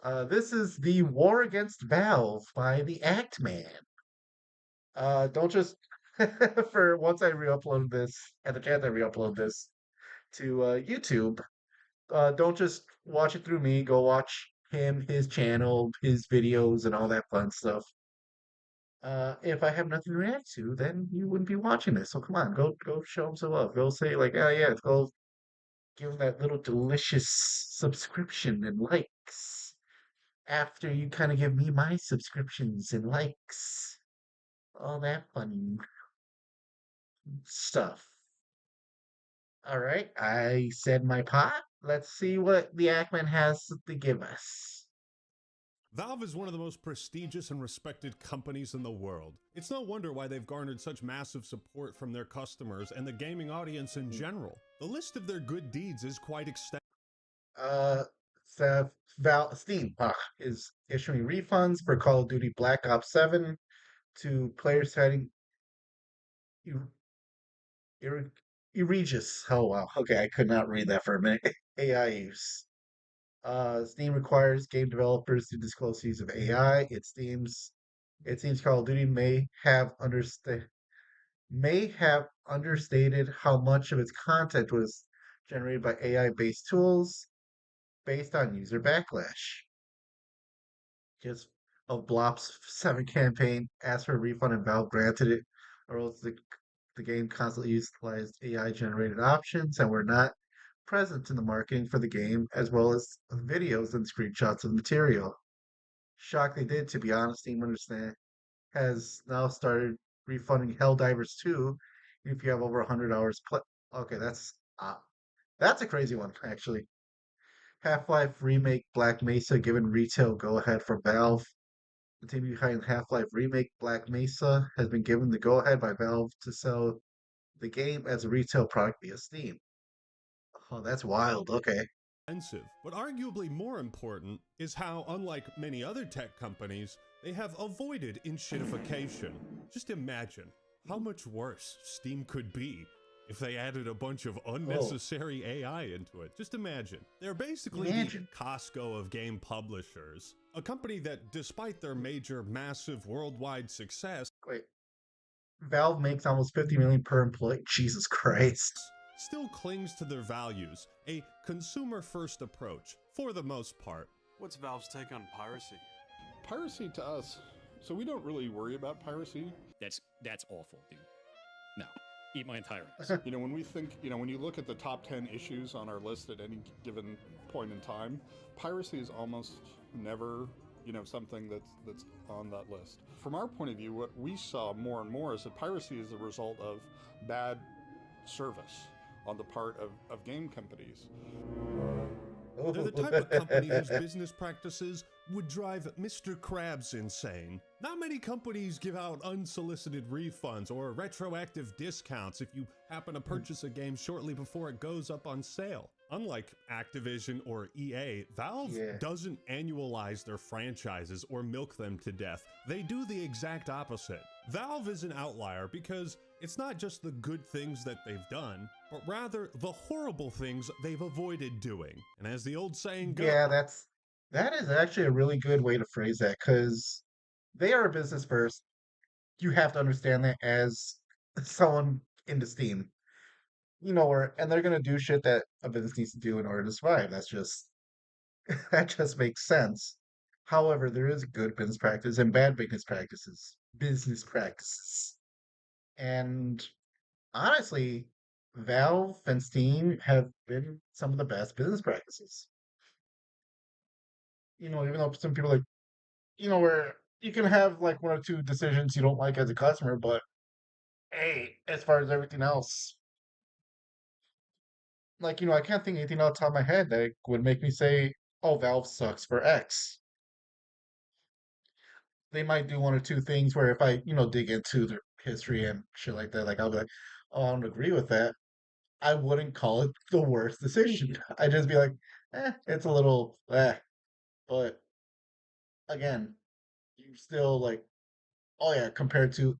This is the War Against Valve by the Act Man. Don't just for once I re-upload this and the chance I re-upload this to YouTube. Don't just watch it through me. Go watch him, his channel, his videos, and all that fun stuff. If I have nothing to react to, then you wouldn't be watching this. So come on, go show him some love. Go say like, oh yeah, go give him that little delicious subscription and likes after you kind of give me my subscriptions and likes, all that fun stuff. All right, I said my pot. Let's see what the Ackman has to give us. Valve is one of the most prestigious and respected companies in the world. It's no wonder why they've garnered such massive support from their customers and the gaming audience in general. The list of their good deeds is quite extensive. Uh, Steam is issuing refunds for Call of Duty Black Ops 7 to players citing e- e- egregious. Oh wow. Okay, I could not read that for a minute. AI use. Steam requires game developers to disclose use of AI. It seems Call of Duty may have understated how much of its content was generated by AI-based tools based on user backlash. Just of Blop's 7 campaign asked for a refund and Valve granted it, or else the game constantly utilized AI-generated options and were not present in the marketing for the game, as well as videos and screenshots of material. Shock they did, to be honest. Team Understand has now started refunding Helldivers 2 if you have over 100 hours play. Okay, that's a crazy one, actually. Half-Life Remake Black Mesa given retail go-ahead for Valve. The team behind Half-Life Remake Black Mesa has been given the go-ahead by Valve to sell the game as a retail product via Steam. Oh, that's wild. Okay. But arguably more important is how, unlike many other tech companies, they have avoided enshittification. Just imagine how much worse Steam could be if they added a bunch of Oh, unnecessary AI into it. Just imagine. They're basically the imagine. Costco of game publishers. A company that, despite their major, massive worldwide success, Wait, Valve makes almost 50 million per employee. Jesus Christ. still clings to their values, a consumer first approach, for the most part. What's Valve's take on piracy? Piracy to us, so we don't really worry about piracy. That's awful, dude. No, eat my entire ass. When you look at the top 10 issues on our list at any given point in time, piracy is almost never, something that's on that list. From our point of view, what we saw more and more is that piracy is the result of bad service on the part of game companies. They're the type of company whose business practices would drive Mr. Krabs insane. Not many companies give out unsolicited refunds or retroactive discounts if you happen to purchase a game shortly before it goes up on sale. Unlike Activision or EA, Valve Yeah. doesn't annualize their franchises or milk them to death. They do the exact opposite. Valve is an outlier because it's not just the good things that they've done, but rather the horrible things they've avoided doing. And as the old saying goes, Yeah, that is actually a really good way to phrase that because they are a business first. You have to understand that as someone into Steam. And they're gonna do shit that a business needs to do in order to survive. That just makes sense. However, there is good business practice and bad business practices. Business practices. And honestly, Valve and Steam have been some of the best business practices. Even though some people like, where you can have like one or two decisions you don't like as a customer, but hey, as far as everything else, like, I can't think of anything off the top of my head that would make me say, oh, Valve sucks for X. They might do one or two things where if I, dig into their history and shit like that, like I'll be like, oh, I don't agree with that. I wouldn't call it the worst decision. I'd just be like, it's a little But again, you still like, oh yeah, compared to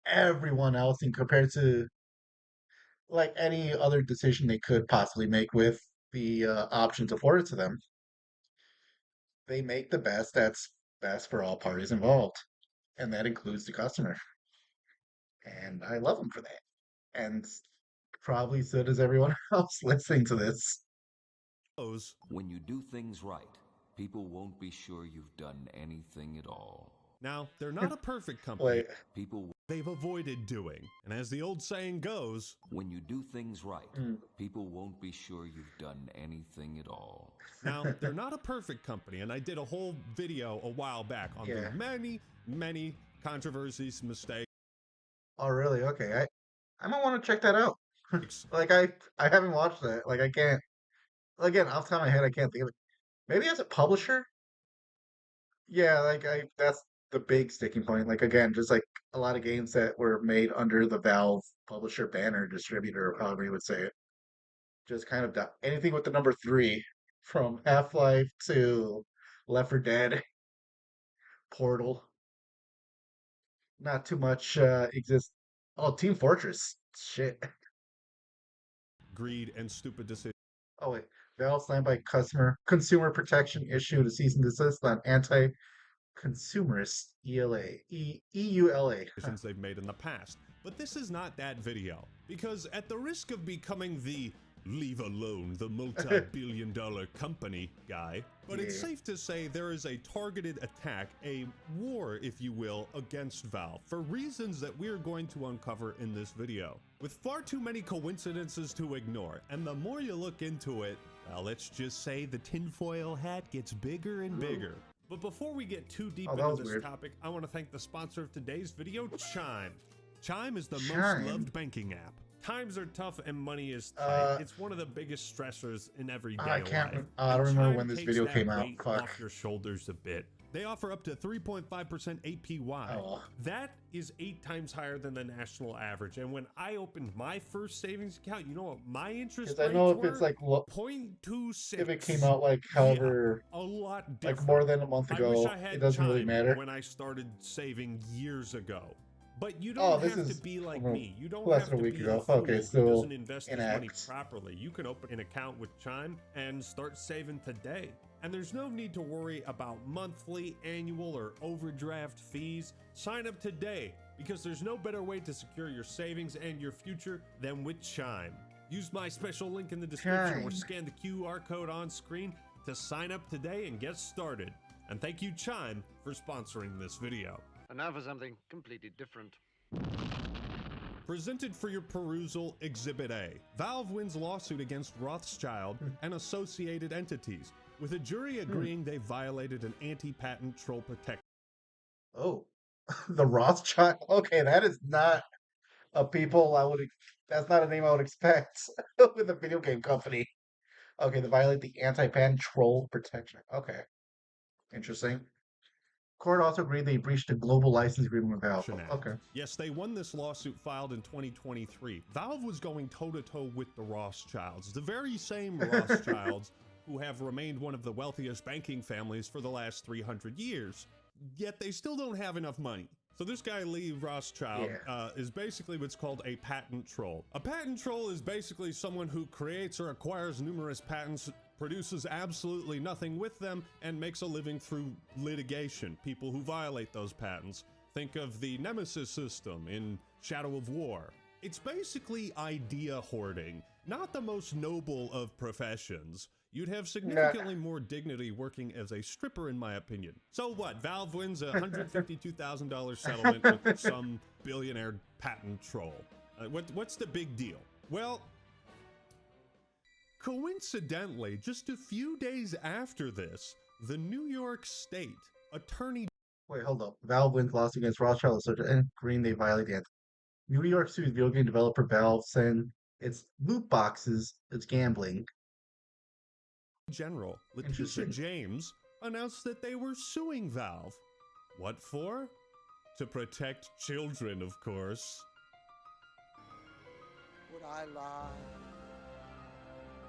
everyone else and compared to like any other decision they could possibly make with the options afforded to them, they make the best that's best for all parties involved, and that includes the customer. And I love them for that. And probably so does everyone else listening to this. goes. When you do things right, people won't be sure you've done anything at all. Now, they're not a perfect company. Wait, People, They've avoided doing. And as the old saying goes, when you do things right, Mm. people won't be sure you've done anything at all. now, they're not a perfect company. And I did a whole video a while back on Yeah. the many, many controversies, mistakes, oh really? Okay, I might want to check that out. Like I haven't watched that. Like I can't. Again, off the top of my head, I can't think of it. Maybe as a publisher. Yeah, like I that's the big sticking point. Like again, just like a lot of games that were made under the Valve publisher banner, distributor, or however you would say it. Just kind of anything with the number three, from Half-Life to Left 4 Dead, Portal. Not too much exists. Oh, Team Fortress. Shit. greed, and stupid decisions. Oh wait. Valve slammed by consumer protection issued a cease and desist on anti-consumerist EULA. They've made in the past. But this is not that video, because at the risk of becoming the leave alone the multi-billion dollar company guy, but it's Yeah. safe to say there is a targeted attack, a war, if you will, against Valve for reasons that we're going to uncover in this video. With far too many coincidences to ignore, and the more you look into it, well, let's just say the tinfoil hat gets bigger and bigger. But before we get too deep Oh, that into was this weird. topic, I want to thank the sponsor of today's video, Chime. Chime is the Chime? most loved banking app. Times are tough and money is tight. It's one of the biggest stressors in everyday I can't. life. I don't And remember Chime when this takes video that came out. weight Fuck. off your shoulders a bit. They offer up to 3.5% APY. Oh. That is 8 times higher than the national average. And when I opened my first savings account, you know what my interest Because rates I know if were? it's like 0.26. if it came out like however Yeah, a lot different. like more than a month I wish ago, I had it doesn't really Chime matter. when I started saving years ago. But you Oh, don't this have to is be like from me. You don't less have than a to week be ago. a fool Okay, who so doesn't invest his money enact. properly. You can open an account with Chime and start saving today. And there's no need to worry about monthly, annual, or overdraft fees. Sign up today because there's no better way to secure your savings and your future than with Chime. Use my special link in the description or Chime. scan the QR code on screen to sign up today and get started. And thank you, Chime, for sponsoring this video. And now for something completely different. Presented for your perusal, Exhibit A. Valve wins lawsuit against Rothschild and associated entities, with a jury agreeing they violated an anti-patent troll protection. Oh, the Rothschild. Okay, that is not a people I would. That's not a name I would expect with a video game company. Okay, they violate the anti-patent troll protection. Okay, interesting. Court also agreed they breached a global license agreement with Valve. Act. Okay. Yes, they won this lawsuit filed in 2023. Valve was going toe-to-toe with the Rothschilds, the very same Rothschilds who have remained one of the wealthiest banking families for the last 300 years. Yet they still don't have enough money. So this guy, Lee Rothschild, is basically what's called a patent troll. A patent troll is basically someone who creates or acquires numerous patents, produces absolutely nothing with them, and makes a living through litigation. People who violate those patents. Think of the Nemesis system in Shadow of War. It's basically idea hoarding, not the most noble of professions. You'd have significantly more dignity working as a stripper, in my opinion. So what? Valve wins a $152,000 settlement with some billionaire patent troll. What's the big deal? Well, coincidentally, just a few days after this, the New York State Attorney Wait, hold up. Valve wins lawsuit against Rothschild and Green. They violate the New York sues video game developer Valve, saying it's loot boxes, it's gambling. General Letitia Interesting. James announced that they were suing Valve. What for? To protect children, of course. Would I lie?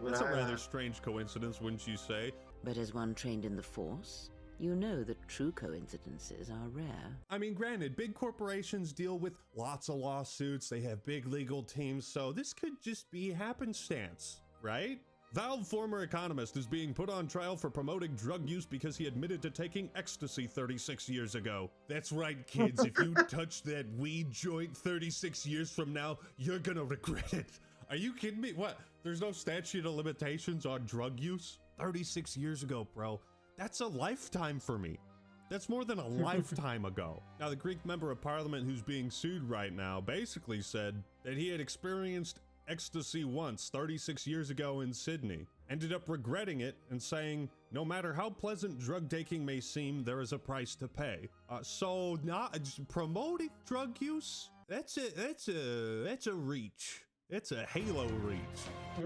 That's a rather strange coincidence, wouldn't you say? But as one trained in the Force, you know that true coincidences are rare. I mean, granted, big corporations deal with lots of lawsuits, they have big legal teams, so this could just be happenstance, right? Valve former economist is being put on trial for promoting drug use because he admitted to taking ecstasy 36 years ago. That's right, kids. If you touch that weed joint 36 years from now, you're gonna regret it. Are you kidding me? What? There's no statute of limitations on drug use? 36 years ago, bro. That's a lifetime for me. That's more than a lifetime ago. Now, the Greek member of parliament who's being sued right now basically said that he had experienced ecstasy once 36 years ago in Sydney, ended up regretting it and saying, no matter how pleasant drug taking may seem, there is a price to pay. So not just promoting drug use, that's a reach. It's a halo reach.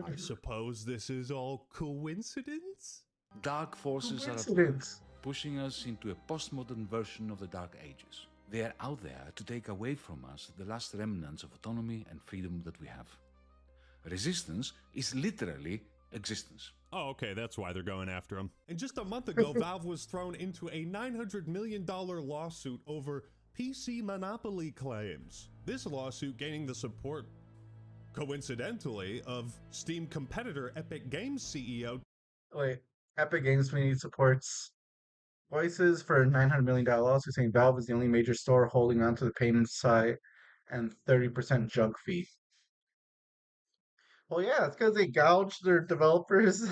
I suppose this is all coincidence? Dark forces are Coincidence. pushing us into a postmodern version of the Dark Ages. They are out there to take away from us the last remnants of autonomy and freedom that we have. Resistance is literally existence. Oh, okay, that's why they're going after him. And just a month ago, Valve was thrown into a $900 million lawsuit over PC monopoly claims. This lawsuit gaining the support, coincidentally, of Steam competitor Epic Games CEO. Wait, Epic Games Community supports voices for $900 million lawsuit saying Valve is the only major store holding onto the payment side and 30% junk fee. Well, yeah, it's because they gouge their developers.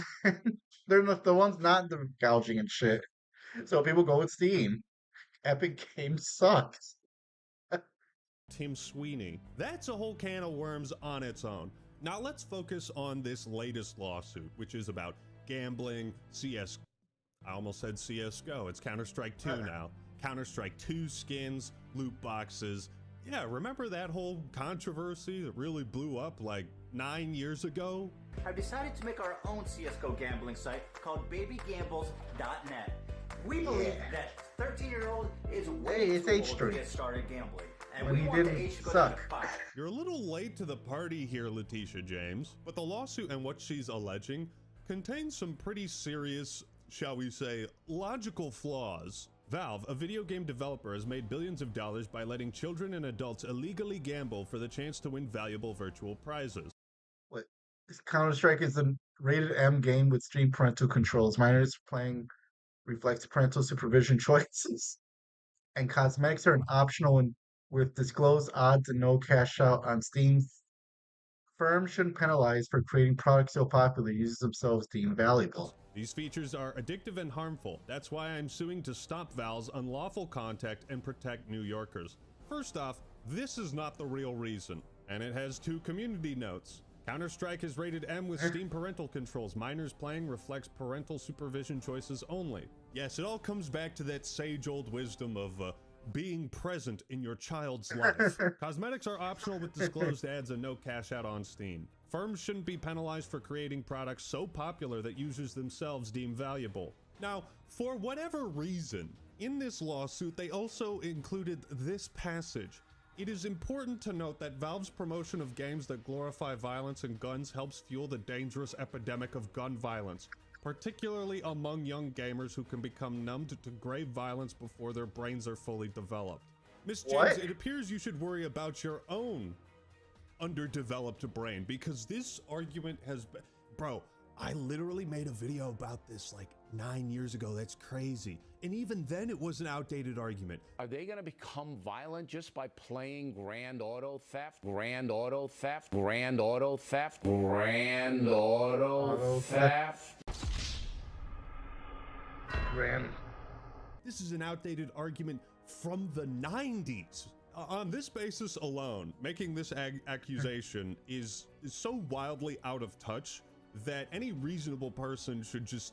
They're not the ones not gouging and shit. So people go with Steam. Epic Games sucks. Tim Sweeney. That's a whole can of worms on its own. Now let's focus on this latest lawsuit, which is about gambling, I almost said CSGO. It's Counter-Strike 2 now. Counter-Strike 2 skins, loot boxes. Yeah, remember that whole controversy that really blew up like 9 years ago? I've decided to make our own CSGO gambling site called babygambles.net. We believe that 13-year-old is way too old to get started gambling. And we want the age to go down to 5. You're a little late to the party here, Letitia James, but the lawsuit and what she's alleging contains some pretty serious, shall we say, logical flaws. Valve, a video game developer, has made billions of dollars by letting children and adults illegally gamble for the chance to win valuable virtual prizes. What? Counter-Strike is a rated M game with stream parental controls. Minors playing reflects parental supervision choices. And cosmetics are an optional and with disclosed odds and no cash out on Steam. Firms shouldn't penalize for creating products so popular users themselves deem valuable. These features are addictive and harmful. That's why I'm suing to stop Valve's unlawful contact and protect New Yorkers. First off, this is not the real reason, and it has 2 community notes. Counter-Strike is rated M with Steam parental controls. Minors playing reflects parental supervision choices only. Yes, it all comes back to that sage old wisdom of being present in your child's life. Cosmetics are optional with disclosed ads and no cash out on Steam. Firms shouldn't be penalized for creating products so popular that users themselves deem valuable. Now, for whatever reason, in this lawsuit, they also included this passage. It is important to note that Valve's promotion of games that glorify violence and guns helps fuel the dangerous epidemic of gun violence, particularly among young gamers who can become numbed to grave violence before their brains are fully developed. Miss James, it appears you should worry about your own underdeveloped brain, because this argument has been... Bro, I literally made a video about this like 9 years ago. That's crazy. And even then it was an outdated argument. Are they going to become violent just by playing Grand Auto Theft? Grand Auto Theft? Grand Auto Theft? Grand Auto Theft? Grand. This is an outdated argument from the 90s. On this basis alone, making this accusation is so wildly out of touch that any reasonable person should just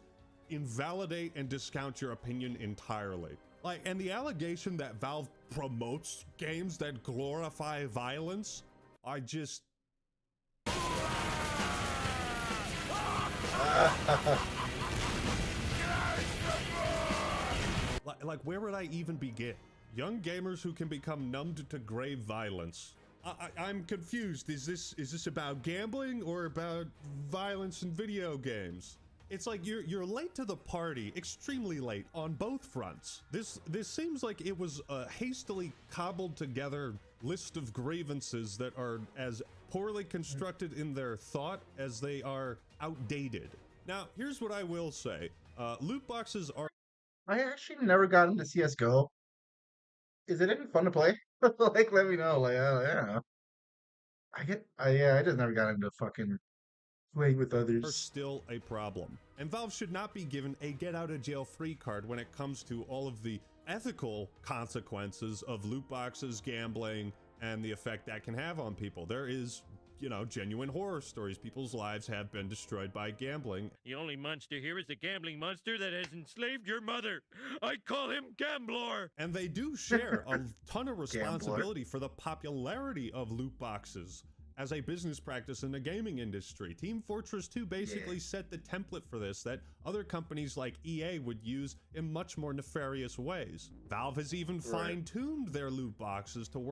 invalidate and discount your opinion entirely. Like, and the allegation that Valve promotes games that glorify violence, I just... like, where would I even begin? Young gamers who can become numbed to grave violence. I'm confused. Is this about gambling or about violence in video games? It's like you're late to the party, extremely late on both fronts. This seems like it was a hastily cobbled together list of grievances that are as poorly constructed in their thought as they are outdated. Now, here's what I will say. Loot boxes are... I actually never got into CSGO. Is it any fun to play? Like, let me know. Like, I don't know. I just never got into fucking playing with are others. still a problem. And Valve should not be given a get-out-of-jail-free card when it comes to all of the ethical consequences of loot boxes, gambling, and the effect that can have on people. There is, you know, genuine horror stories. People's lives have been destroyed by gambling. The only monster here is the gambling monster that has enslaved your mother. I call him Gambler. And they do share a ton of responsibility for the popularity of loot boxes as a business practice in the gaming industry. Team Fortress 2 basically set the template for this that other companies like EA would use in much more nefarious ways. Valve has even fine-tuned their loot boxes to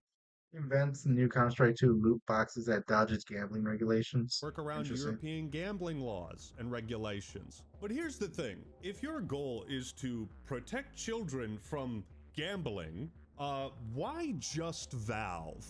Invents new Counter-Strike 2 loot boxes that dodges gambling regulations. work around European gambling laws and regulations. But here's the thing. If your goal is to protect children from gambling, why just Valve?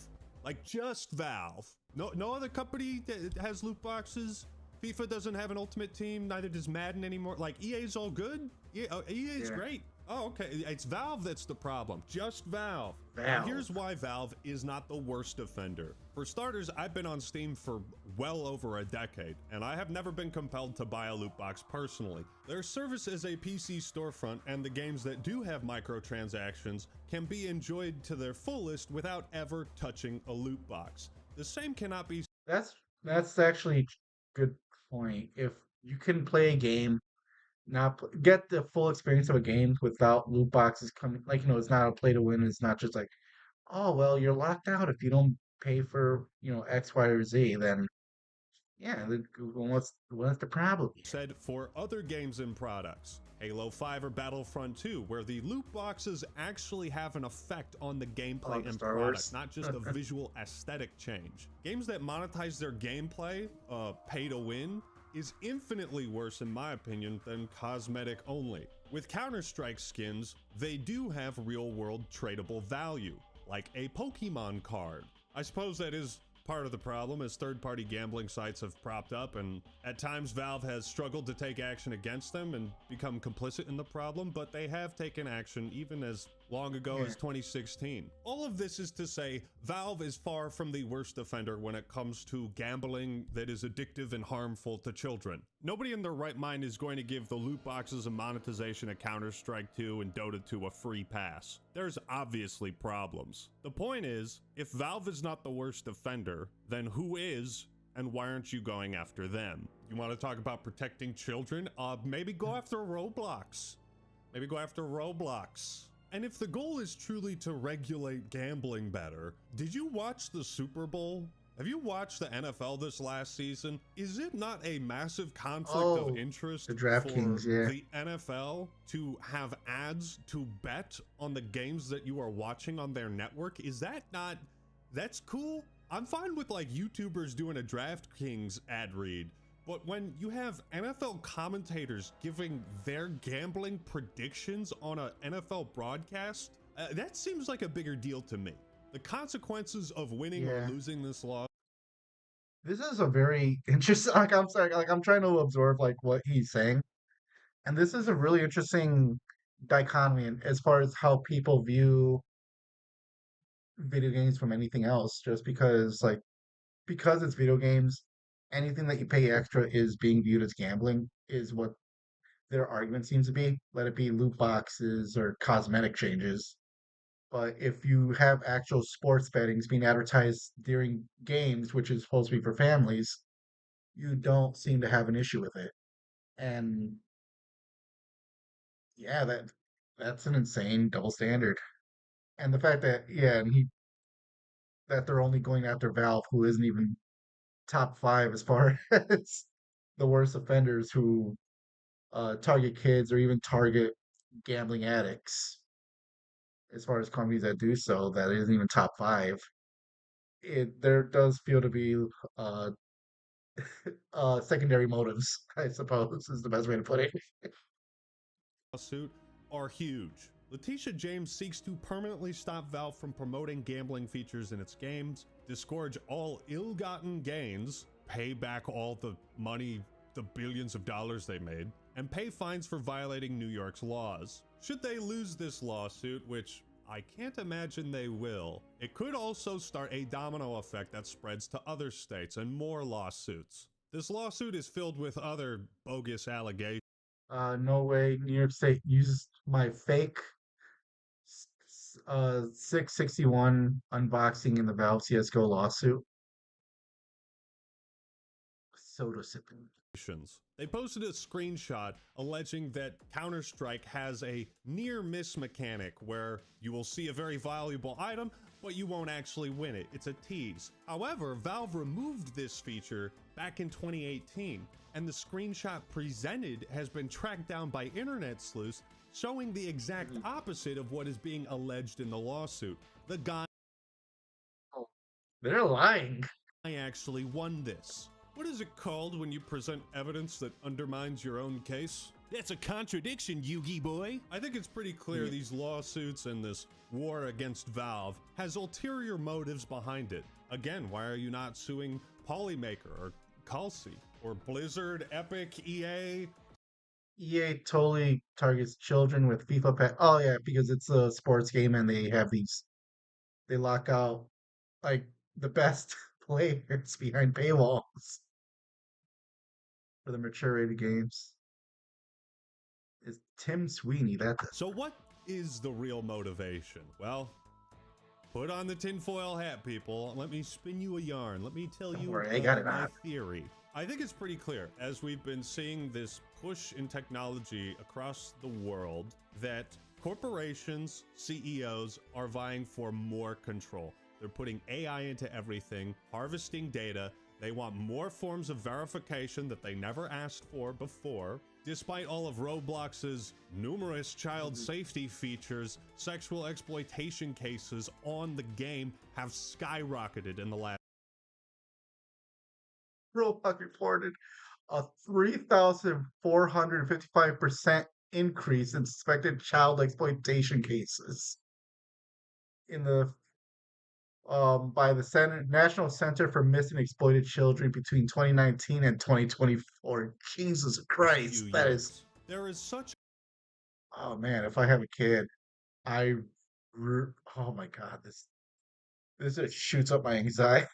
Like, just Valve. No other company that has loot boxes. FIFA doesn't have an Ultimate Team, neither does Madden anymore. Like, EA's all good? EA's great. Oh, okay. It's Valve that's the problem. Just Valve. Now, here's why Valve is not the worst offender. For starters, I've been on Steam for well over a decade, and I have never been compelled to buy a loot box personally. Their service is a PC storefront, and the games that do have microtransactions can be enjoyed to their fullest without ever touching a loot box. The same cannot be... That's actually a good point. If you can play a game, get the full experience of a game without loot boxes coming, like, you know, it's not a play to win. It's not just like, oh, well, you're locked out if you don't pay for, you know, X, Y, or Z, then yeah, what's the problem? Said for other games and products, Halo 5 or Battlefront 2, where the loot boxes actually have an effect on the gameplay and product, not just a visual aesthetic change. Games that monetize their gameplay, pay to win, is infinitely worse in my opinion than cosmetic only. With Counter-Strike skins, they do have real-world tradable value, like a Pokemon card. I suppose that is part of the problem, as third-party gambling sites have propped up, and at times Valve has struggled to take action against them and become complicit in the problem, but they have taken action even as long ago as 2016. All of this is to say, Valve is far from the worst offender when it comes to gambling that is addictive and harmful to children. Nobody in their right mind is going to give the loot boxes and monetization of Counter-Strike 2 and Dota 2 a free pass. There's obviously problems. The point is, if Valve is not the worst offender, then who is, and why aren't you going after them? You want to talk about protecting children? Maybe go after Roblox. Maybe go after Roblox. And if the goal is truly to regulate gambling better, did you watch the Super Bowl? Have you watched the NFL this last season? Is it not a massive conflict of interest the DraftKings, for the NFL to have ads to bet on the games that you are watching on their network? Is that not... That's cool. I'm fine with like YouTubers doing a DraftKings ad read, but when you have NFL commentators giving their gambling predictions on an NFL broadcast, that seems like a bigger deal to me. The consequences of winning or losing this law. This is a very interesting, like, I'm sorry, like, I'm trying to absorb like what he's saying. And this is a really interesting dichotomy as far as how people view video games from anything else, just because it's video games, anything that you pay extra is being viewed as gambling, is what their argument seems to be. Let it be loot boxes or cosmetic changes. But if you have actual sports bettings being advertised during games, which is supposed to be for families, you don't seem to have an issue with it. And yeah, that's an insane double standard. And the fact that that they're only going after Valve, who isn't even top 5 as far as the worst offenders who target kids or even target gambling addicts. As far as companies that do so, that isn't even top 5. There does feel to be secondary motives, I suppose, is the best way to put it. Lawsuit are huge. Letitia James seeks to permanently stop Valve from promoting gambling features in its games, disgorge all ill-gotten gains, pay back all the money the billions of dollars they made and pay fines for violating New York's laws. Should they lose this lawsuit, which I can't imagine they will, it could also start a domino effect that spreads to other states and more lawsuits. This lawsuit is filled with other bogus allegations. No way. New York State used my fake 661 unboxing in the Valve CSGO lawsuit. Soda sipping. They posted a screenshot alleging that Counter-Strike has a near miss mechanic where you will see a very valuable item, but you won't actually win it. It's a tease. However, Valve removed this feature back in 2018, and the screenshot presented has been tracked down by internet sleuths, showing the exact opposite of what is being alleged in the lawsuit. The guy They're lying. actually won this. What is it called when you present evidence that undermines your own case? That's a contradiction, Yugi boy. I think it's pretty clear these lawsuits and this war against Valve has ulterior motives behind it. Again, why are you not suing Polymaker or Calci or Blizzard, Epic, EA? EA totally targets children with FIFA. Oh yeah, because it's a sports game and they have these. They lock out like the best players behind paywalls for the mature rated games. Is Tim Sweeney that? So what is the real motivation? Well, put on the tinfoil hat, people. Let me spin you a yarn. Let me tell you I got it my on. theory. I think it's pretty clear, as we've been seeing this push in technology across the world, that corporations, CEOs are vying for more control. They're putting AI into everything, harvesting data. They want more forms of verification that they never asked for before. Despite all of Roblox's numerous child safety features, sexual exploitation cases on the game have skyrocketed in the last. Roblox reported a 3,455% increase in suspected child exploitation cases in the by the National Center for Missing and Exploited Children between 2019 and 2024. Jesus Christ, that is. There is such. Oh man, if I have a kid, oh my God, this just shoots up my anxiety.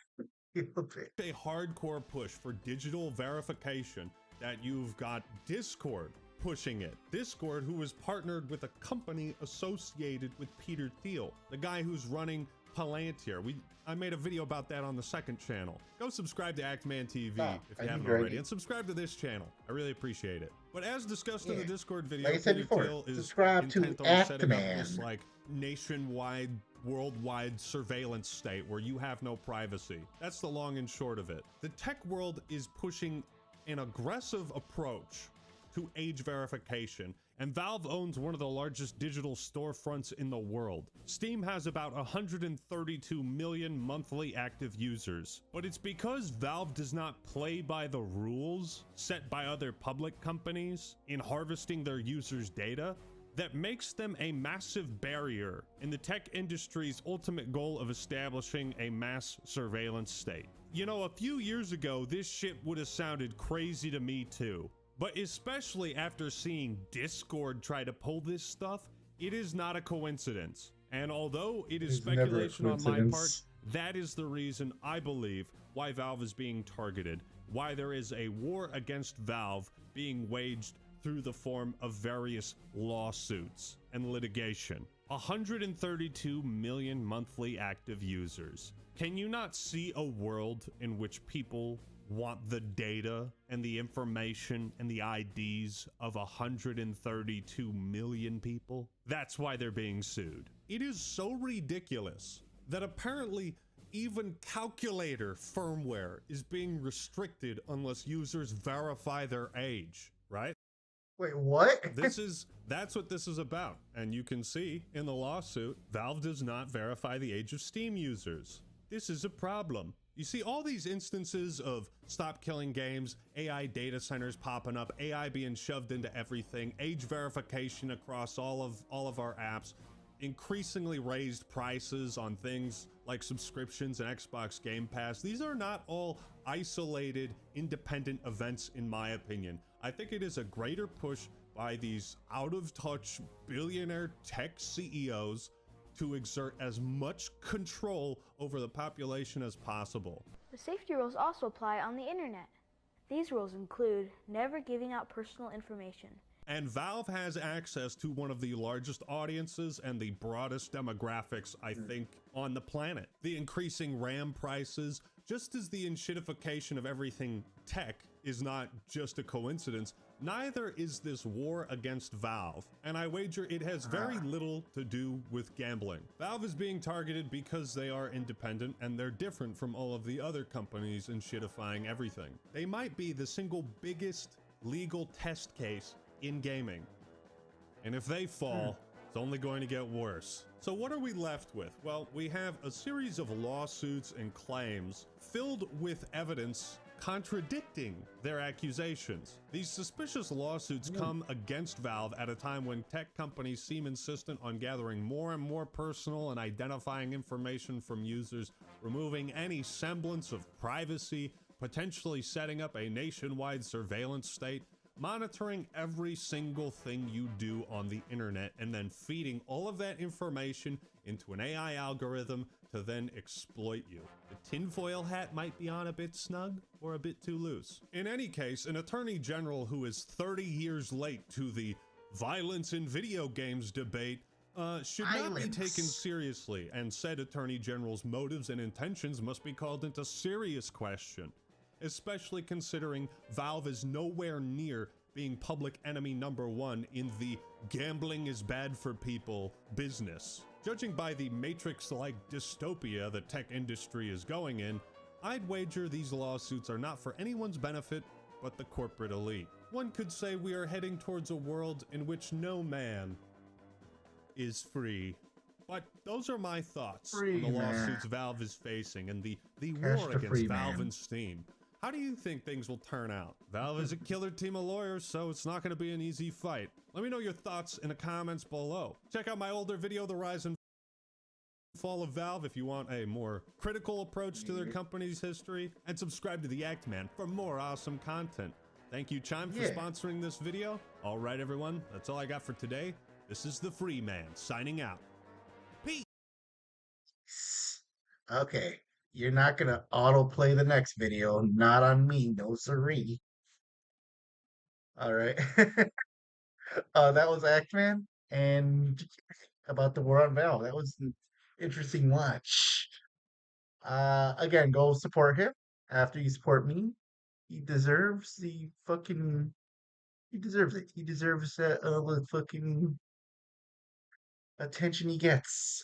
A hardcore push for digital verification that you've got Discord pushing it. Discord, who is partnered with a company associated with Peter Thiel, the guy who's running Palantir. I made a video about that on the second channel. Go subscribe to Actman TV if you haven't already, and subscribe to this channel. I really appreciate it. But as discussed in the Discord video, like I said before, Thiel is subscribe to intent on setting up Actman. this like nationwide, worldwide surveillance state where you have no privacy. That's the long and short of it. The tech world is pushing an aggressive approach to age verification, and Valve owns one of the largest digital storefronts in the world. Steam has about 132 million monthly active users, but it's because Valve does not play by the rules set by other public companies in harvesting their users' data that makes them a massive barrier in the tech industry's ultimate goal of establishing a mass surveillance state. You know, a few years ago, this shit would have sounded crazy to me too. But especially after seeing Discord try to pull this stuff, it is not a coincidence. And although it is speculation on my part, that is the reason I believe why Valve is being targeted, why there is a war against Valve being waged through the form of various lawsuits and litigation. 132 million monthly active users. Can you not see a world in which people want the data and the information and the IDs of 132 million people? That's why they're being sued. It is so ridiculous that apparently even calculator firmware is being restricted unless users verify their age, right? Wait, what? That's what this is about. And you can see in the lawsuit, Valve does not verify the age of Steam users. This is a problem. You see all these instances of stop killing games, AI data centers popping up, AI being shoved into everything, age verification across all of our apps. increasingly raised prices on things like subscriptions and Xbox Game Pass. These are not all isolated, independent events, in my opinion. I think it is a greater push by these out-of-touch billionaire tech CEOs to exert as much control over the population as possible. The safety rules also apply on the internet. These rules include never giving out personal information. And Valve has access to one of the largest audiences and the broadest demographics, I think, on the planet. The increasing RAM prices, just as the enshittification of everything tech is not just a coincidence, neither is this war against Valve, and I wager it has very little to do with gambling. Valve is being targeted because they are independent and they're different from all of the other companies enshittifying everything. They might be the single biggest legal test case in gaming. And if they fall, it's only going to get worse. So what are we left with? Well, we have a series of lawsuits and claims filled with evidence contradicting their accusations. These suspicious lawsuits come against Valve at a time when tech companies seem insistent on gathering more and more personal and identifying information from users, removing any semblance of privacy, potentially setting up a nationwide surveillance state, monitoring every single thing you do on the internet, and then feeding all of that information into an AI algorithm to then exploit you. The tinfoil hat might be on a bit snug or a bit too loose. In any case, an attorney general who is 30 years late to the violence in video games debate should not be taken seriously, and said attorney general's motives and intentions must be called into serious question, especially considering Valve is nowhere near being public enemy #1 in the gambling is bad for people business. Judging by the Matrix-like dystopia the tech industry is going in, I'd wager these lawsuits are not for anyone's benefit but the corporate elite. One could say we are heading towards a world in which no man is free. But those are my thoughts on the lawsuits Valve is facing and the war against Valve and Steam. How do you think things will turn out? Valve is a killer team of lawyers, so it's not going to be an easy fight. Let me know your thoughts in the comments below. Check out my older video, The Rise and Fall of Valve, if you want a more critical approach to their company's history, and subscribe to The Act Man for more awesome content. Thank you, Chime, for sponsoring this video. All right, everyone, that's all I got for today. This is the Free Man, signing out. Peace! Okay. You're not gonna autoplay the next video. Not on me, no siree. All right. That was Actman, and about the war on Valve. That was an interesting watch. Again, go support him after you support me. He deserves the fucking. He deserves it. He deserves all the fucking attention he gets.